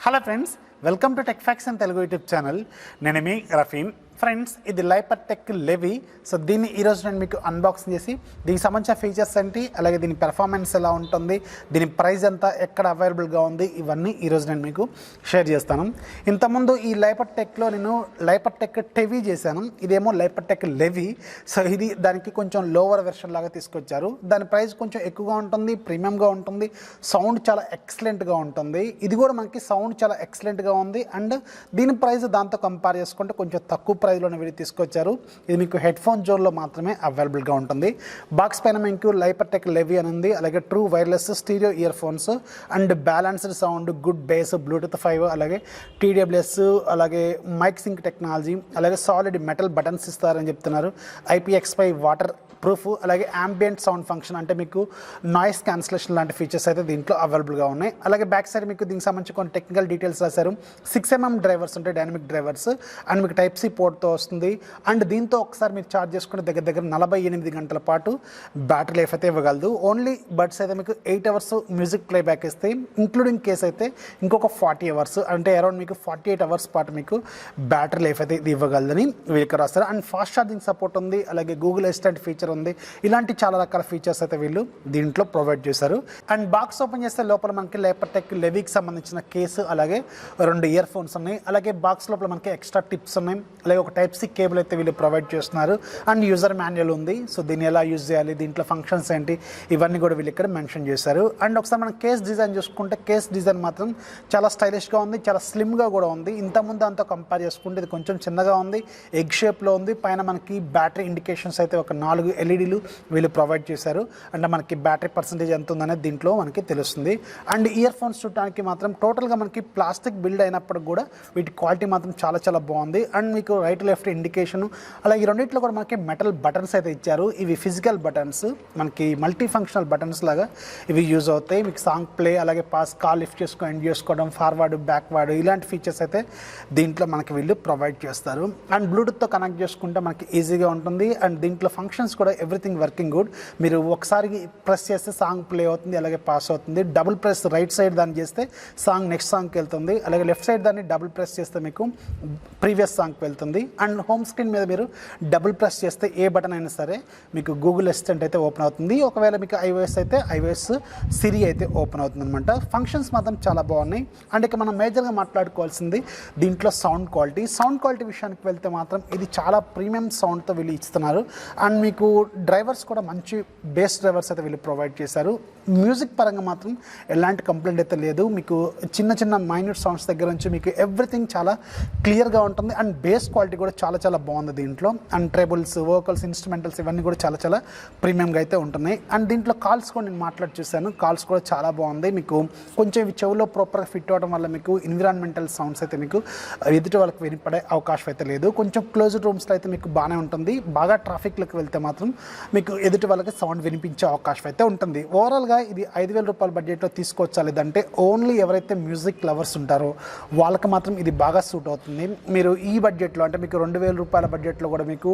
Hello friends, welcome to Techfox and Telugu YouTube channel. నేను మీ రఫీన్. Friends, ఇది లైపర్టెక్ లెవి. సో దీన్ని ఈరోజు నేను మీకు అన్బాక్సింగ్ చేసి దీనికి సంబంధించిన ఫీచర్స్ ఏంటి, అలాగే దీని పెర్ఫార్మెన్స్ ఎలా ఉంటుంది, దీని ప్రైస్ ఎంత, ఎక్కడ అవైలబుల్గా ఉంది, ఇవన్నీ ఈరోజు నేను మీకు షేర్ చేస్తాను. ఇంతకుముందు ఈ లైపర్టెక్లో నేను లైపర్టెక్ టెవి చేశాను, ఇదేమో లైపర్టెక్ లెవి. సో ఇది దానికి కొంచెం లోవర్ వెర్షన్ లాగా తీసుకొచ్చారు. దాని ప్రైస్ కొంచెం ఎక్కువగా ఉంటుంది, ప్రీమియంగా ఉంటుంది, సౌండ్ చాలా ఎక్సలెంట్గా ఉంటుంది. ఇది కూడా మనకి సౌండ్ చాలా ఎక్సలెంట్గా ఉంది. అండ్ దీని ప్రైస్ దాంతో కంపేర్ చేసుకుంటే కొంచెం తక్కువ ప్రైస్లోనే వీళ్ళు తీసుకొచ్చారు. ఇది మీకు హెడ్ ఫోన్ జోన్లో మాత్రమే అవైలబుల్గా ఉంటుంది. బాక్స్ పైన మీకు లైపర్టెక్ లెవి అని ఉంది, అలాగే true wireless stereo ear phones and balanced sound, good base, Bluetooth 5, అలాగే TWS, అలాగే మైక్ సింక్ టెక్నాలజీ, అలాగే సాలిడ్ మెటల్ బటన్స్ ఇస్తారని చెప్తున్నారు. IPX5 వాటర్ ప్రూఫ్, అలాగే ambient సౌండ్ ఫంక్షన్, అంటే మీకు నాయిస్ క్యాన్సిలేషన్ లాంటి ఫీచర్స్ అయితే దీంట్లో అవైలబుల్గా ఉన్నాయి. అలాగే బ్యాక్ సైడ్ మీకు దీనికి సంబంధించి కొన్ని టెక్నికల్ డీటెయిల్స్ రాశారు. 6mm డ్రైవర్స్ ఉంటాయి, డైనమిక్ డ్రైవర్స్, అండ్ మీకు Type-C పోర్ట్తో వస్తుంది. అండ్ దీంతో ఒకసారి మీరు ఛార్జ్ చేసుకుంటే దగ్గర 48 గంటల పాటు బ్యాటరీ లైఫ్ అయితే ఇవ్వగలదు. ఓన్లీ బడ్స్ అయితే మీకు 8 అవర్స్ మ్యూజిక్ ప్లేబ్యాక్ ఇస్తాయి. ఇంక్లూడింగ్ కేస్ అయితే ఇంకొక 40 అవర్స్, అంటే అరౌండ్ మీకు 48 అవర్స్ పాటు మీకు బ్యాటరీ లైఫ్ అయితే ఇది ఇవ్వగలదని వీళ్ళకి రాస్తారు. అండ్ ఫాస్ట్ ఛార్జింగ్ సపోర్ట్ ఉంది, అలాగే గూగుల్ అసిస్టెంట్ ఫీచర్ ఉంది. ఇలాంటి చాలా రకాల ఫీచర్స్ అయితే వీళ్ళు దీంట్లో ప్రొవైడ్ చేశారు. అండ్ బాక్స్ ఓపెన్ చేస్తే లోపల మనకి లైపర్టెక్ లెవికి సంబంధించిన కేసు, అలాగే 2 ఇయర్ ఫోన్స్ ఉన్నాయి. అలాగే బాక్స్ లోపల మనకి ఎక్స్ట్రా టిప్స్ ఉన్నాయి, అలాగే ఒక Type-C కేబుల్ అయితే వీళ్ళు ప్రొవైడ్ చేస్తున్నారు. అండ్ యూజర్ మాన్యువల్ ఉంది. సో దీన్ని ఎలా యూజ్ చేయాలి, దీంట్లో ఫంక్షన్స్ ఏంటి, ఇవన్నీ కూడా వీళ్ళు ఇక్కడ మెన్షన్ చేశారు. అండ్ ఒకసారి మనం కేస్ డిజైన్ చూసుకుంటే కేస్ డిజైన్ మాత్రం చాలా స్టైలిష్గా ఉంది, చాలా స్లిమ్గా కూడా ఉంది. ఇంతకుముందు దాంతో కంపేర్ చేసుకుంటే ఇది కొంచెం చిన్నగా ఉంది, ఎగ్ షేప్లో ఉంది. పైన మనకి బ్యాటరీ ఇండికేషన్స్ అయితే ఒక 4 LEDలు వీళ్ళు ప్రొవైడ్ చేశారు. అంటే మనకి బ్యాటరీ పర్సంటేజ్ ఎంత ఉందనేది దీంట్లో మనకి తెలుస్తుంది. అండ్ ఇయర్ ఫోన్స్ చూడటానికి మాత్రం టోటల్గా మనకి ప్లాస్టిక్ బిల్డ్ అయినప్పుడు కూడా వీటి క్వాలిటీ మాత్రం చాలా బాగుంది. అండ్ మీకు రైట్ లెఫ్ట్ ఇండికేషన్, అలాగే ఈ రెండింటిలో కూడా మనకి మెటల్ బటన్స్ అయితే ఇచ్చారు. ఇవి ఫిజికల్ బటన్స్, మనకి మల్టీ ఫంక్షనల్ బటన్స్ లాగా ఇవి యూజ్ అవుతాయి. మీకు సాంగ్ ప్లే, అలాగే పాస్, కాల్ లిఫ్ట్ చేసుకొని ఎండ్ చేసుకోవడం, ఫార్వర్డ్, బ్యాక్వర్డ్, ఇలాంటి ఫీచర్స్ అయితే దీంట్లో మనకి వీళ్ళు ప్రొవైడ్ చేస్తారు. అండ్ బ్లూటూత్తో కనెక్ట్ చేసుకుంటే మనకి ఈజీగా ఉంటుంది. అండ్ దీంట్లో ఫంక్షన్స్ కూడా ఎవ్రీథింగ్ వర్కింగ్ గుడ్. మీరు ఒకసారి ప్రెస్ చేస్తే సాంగ్ ప్లే అవుతుంది, అలాగే పాస్ అవుతుంది. డబుల్ ప్రెస్ రైట్ సైడ్ దాన్ని చేస్తే సాంగ్ నెక్స్ట్ సాంగ్కి వెళ్తుంది, అలాగే లెఫ్ట్ సైడ్ దాన్ని డబుల్ ప్రెస్ చేస్తే మీకు ప్రీవియస్ సాంగ్కి వెళ్తుంది. అండ్ హోమ్ స్క్రీన్ మీద మీరు డబుల్ ప్రెస్ చేస్తే ఏ బటన్ అయినా సరే మీకు గూగుల్ అసిస్టెంట్ అయితే ఓపెన్ అవుతుంది. ఒకవేళ మీకు iOS అయితే iOS సిరి అయితే ఓపెన్ అవుతుంది అనమాట. ఫంక్షన్స్ మాత్రం చాలా బాగున్నాయి. అండ్ ఇక మనం మేజర్గా మాట్లాడుకోవాల్సింది దీంట్లో సౌండ్ క్వాలిటీ విషయానికి వెళ్తే మాత్రం ఇది చాలా ప్రీమియం సౌండ్తో వీళ్ళు ఇస్తున్నారు. అండ్ మీకు డ్రైవర్స్ కూడా మంచి బేస్ డ్రైవర్స్ అయితే వీళ్ళు ప్రొవైడ్ చేశారు. మ్యూజిక్ పరంగా మాత్రం ఎలాంటి కంప్లైంట్ అయితే లేదు. మీకు చిన్న మైన్యూట్ సౌండ్స్ దగ్గర నుంచి మీకు ఎవ్రీథింగ్ చాలా క్లియర్గా ఉంటుంది. అండ్ బేస్ క్వాలిటీ కూడా చాలా బాగుంది దీంట్లో. అండ్ ట్రెబుల్స్, వోకల్స్, ఇన్స్ట్రుమెంటల్స్ ఇవన్నీ కూడా చాలా ప్రీమియంగా అయితే ఉంటున్నాయి. అండ్ దీంట్లో కాల్స్ కూడా నేను మాట్లాడి చూశాను, కాల్స్ కూడా చాలా బాగుంది. మీకు కొంచెం ఇవి చెవులో ప్రాపర్గా ఫిట్ అవ్వడం వల్ల మీకు ఎన్విరాన్మెంటల్ సౌండ్స్ అయితే మీకు ఎదుటి వాళ్ళకి వినిపడే అవకాశం అయితే లేదు. కొంచెం క్లోజ్డ్ రూమ్స్లో అయితే మీకు బాగానే ఉంటుంది. బాగా ట్రాఫిక్లోకి వెళ్తే మాత్రం మీకు ఎదుటి వాళ్ళకి సౌండ్ వినిపించే అవకాశం అయితే ఉంటుంది. ఓవరాల్గా ఇది 5,000 రూపాయల బడ్జెట్లో తీసుకోవచ్చు. లేదంటే ఓన్లీ ఎవరైతే మ్యూజిక్ లవర్స్ ఉంటారో వాళ్ళకి మాత్రం ఇది బాగా సూట్ అవుతుంది. మీరు ఈ బడ్జెట్లో, అంటే మీకు 2,000 రూపాయల బడ్జెట్లో కూడా మీకు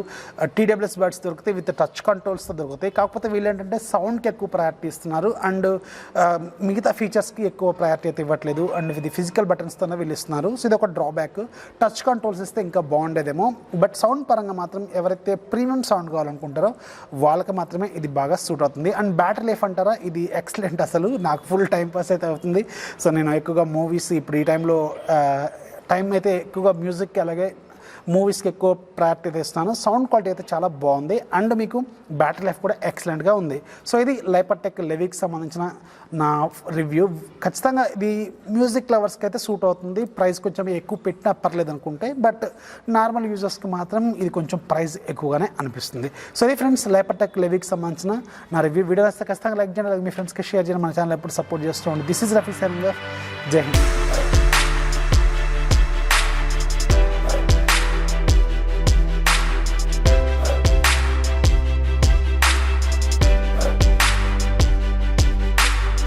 TWS బడ్స్ దొరుకుతాయి, విత్ టచ్ కంట్రోల్స్తో దొరుకుతాయి. కాకపోతే వీళ్ళు ఏంటంటే సౌండ్కి ఎక్కువ ప్రయారిటీ ఇస్తున్నారు, అండ్ మిగతా ఫీచర్స్కి ఎక్కువ ప్రయారిటీ అయితే ఇవ్వట్లేదు. అండ్ ఇది ఫిజికల్ బటన్స్తోనే వీళ్ళు ఇస్తున్నారు. సో ఇది ఒక డ్రాబ్యాక్. టచ్ కంట్రోల్స్ ఇస్తే ఇంకా బాగుండేదేమో. బట్ సౌండ్ పరంగా మాత్రం ఎవరైతే ప్రీమియం సౌండ్ కావాలనుకుంటారో వాళ్ళకి మాత్రమే ఇది బాగా సూట్ అవుతుంది. అండ్ బ్యాటరీ లైఫ్ అంటారా, ఇది ఎక్సలెంట్. అసలు నాకు ఫుల్ టైం పాస్ అయితే అవుతుంది. సో నేను ఎక్కువగా మూవీస్, ఇప్పుడు ఈ టైంలో టైం అయితే ఎక్కువగా మ్యూజిక్కి, అలాగే మూవీస్కి ఎక్కువ ప్రయారిటీ ఇస్తాను. సౌండ్ క్వాలిటీ అయితే చాలా బాగుంది. అండ్ మీకు బ్యాటరీ లైఫ్ కూడా ఎక్సలెంట్గా ఉంది. సో ఇది లైపర్టెక్ లెవికి సంబంధించిన నా రివ్యూ. ఖచ్చితంగా ఇది మ్యూజిక్ లవర్స్కి అయితే సూట్ అవుతుంది. ప్రైస్ కొంచెం ఎక్కువ పెట్టినా పర్లేదు అనుకుంటే, బట్ నార్మల్ యూజర్స్కి మాత్రం ఇది కొంచెం ప్రైస్ ఎక్కువగానే అనిపిస్తుంది. సో ఇది ఫ్రెండ్స్, లైపర్టెక్ లెవికి సంబంధించిన నా రివ్యూ. వీడియో వస్తే ఖచ్చితంగా లైక్ చేయండి, అలాగే మీ ఫ్రెండ్స్కి షేర్ చేయండి. మన ఛానల్ ఎప్పుడు సపోర్ట్ చేస్తూ ఉండి. This is Rafi signing off. జై హింద్.